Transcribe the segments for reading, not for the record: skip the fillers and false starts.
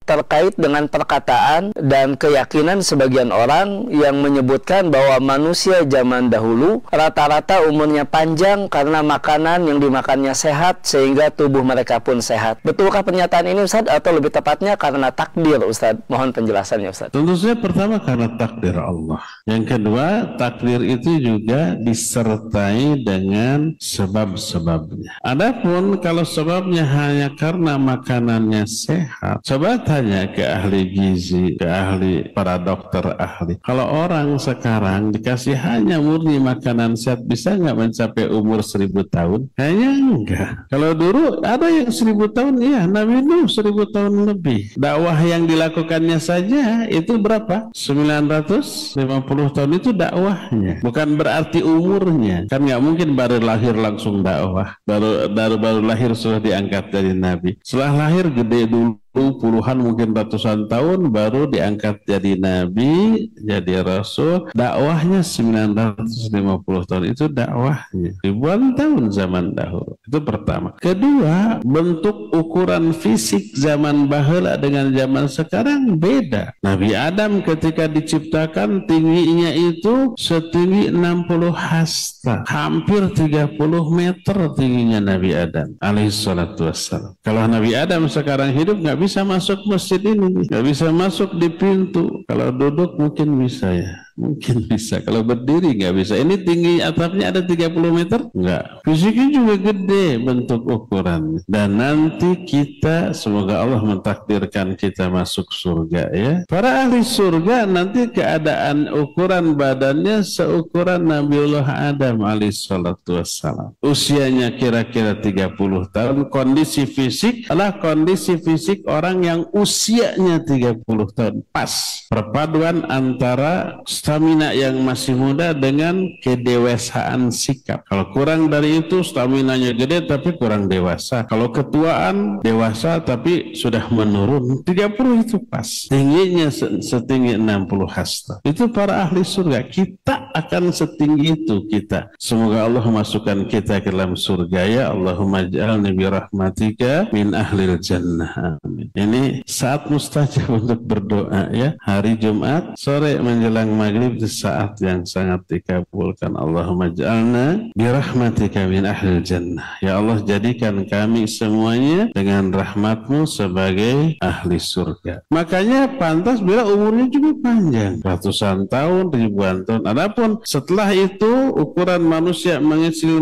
terkait dengan perkataan dan keyakinan sebagian orang yang menyebutkan bahwa manusia zaman dahulu rata-rata umurnya panjang karena makanan yang dimakannya sehat sehingga tubuh mereka pun sehat. Betulkah pernyataan ini, Ustaz, atau lebih tepatnya karena takdir, Ustaz? Mohon penjelasannya, Ustaz. Tentu saja pertama karena takdir Allah. Yang kedua, takdir itu juga disertai dengan sebab-sebabnya. Adapun kalau sebabnya hanya karena makanannya sehat, coba tanya ke ahli gizi, ke ahli para dokter ahli. Kalau orang sekarang dikasih hanya murni makanan sehat, bisa nggak mencapai umur 1000 tahun? Kayaknya enggak. Kalau dulu ada yang 1000 tahun, iya, Nabi Nuh 1000 tahun lebih. Dakwah yang dilakukannya saja itu berapa? 950 tahun itu dakwahnya. Bukan berarti umurnya. Kan nggak mungkin baru lahir langsung dakwah. Baru lahir sudah diangkat dari Nabi. Setelah lahir gede dulu, puluhan mungkin ratusan tahun baru diangkat jadi nabi, jadi rasul. Dakwahnya 950 tahun, itu dakwahnya ribuan tahun zaman dahulu. Itu pertama. Kedua, bentuk ukuran fisik zaman baheula dengan zaman sekarang beda. Nabi Adam ketika diciptakan tingginya itu setinggi 60 hasta, hampir 30 meter tingginya Nabi Adam alaihissalatu wassalam. Kalau Nabi Adam sekarang hidup nggak bisa masuk masjid ini, nggak bisa masuk di pintu. Kalau duduk mungkin bisa ya, mungkin bisa. Kalau berdiri nggak bisa. Ini tinggi atapnya ada 30 meter? Nggak. Fisiknya juga gede bentuk ukurannya. Dan nanti kita, semoga Allah mentakdirkan kita masuk surga ya. Para ahli surga nanti keadaan ukuran badannya seukuran Nabiullah Adam alaihissalatu wassalam. Usianya kira-kira 30 tahun. Kondisi fisik adalah kondisi fisik orang yang usianya 30 tahun. Pas perpaduan antara stamina yang masih muda dengan kedewasaan sikap. Kalau kurang dari itu, staminanya gede tapi kurang dewasa. Kalau ketuaan, dewasa tapi sudah menurun. 30 itu pas. Tingginya setinggi 60 hasta. Itu para ahli surga. Kita akan setinggi itu kita. Semoga Allah masukkan kita ke dalam surga ya. Allahumma ja'alni birahmatika min ahlil jannah. Amin. Ini saat mustajab untuk berdoa ya. Hari Jumat sore menjelang maghrib itu saat yang sangat dikabulkan. Allahumma ja'alna birahmatika min ahlil jannah. Ya Allah, jadikan kami semuanya dengan rahmatmu sebagai ahli surga. Makanya pantas bila umurnya juga panjang, ratusan tahun, ribuan tahun. Adapun setelah itu ukuran manusia mengecil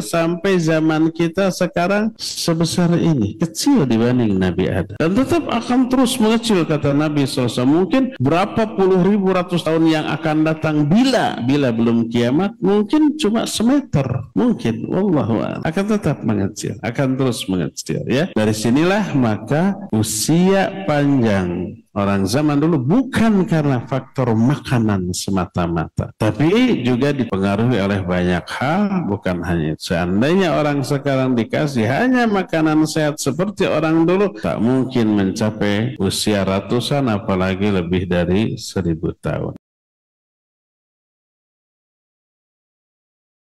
sampai zaman kita sekarang sebesar ini, kecil dibanding Nabi Adam. Dan tetap akan terus mengecil kata Nabi SAW. Mungkin berapa puluh ribu ratus tahun yang akan datang bila belum kiamat, mungkin cuma semeter, mungkin wallahu a'lam, akan tetap mengecil, akan terus mengecil ya. Dari sinilah maka usia panjang orang zaman dulu bukan karena faktor makanan semata-mata, tapi juga dipengaruhi oleh banyak hal. Bukan hanya itu. Seandainya orang sekarang dikasih hanya makanan sehat seperti orang dulu, tak mungkin mencapai usia ratusan apalagi lebih dari 1000 tahun.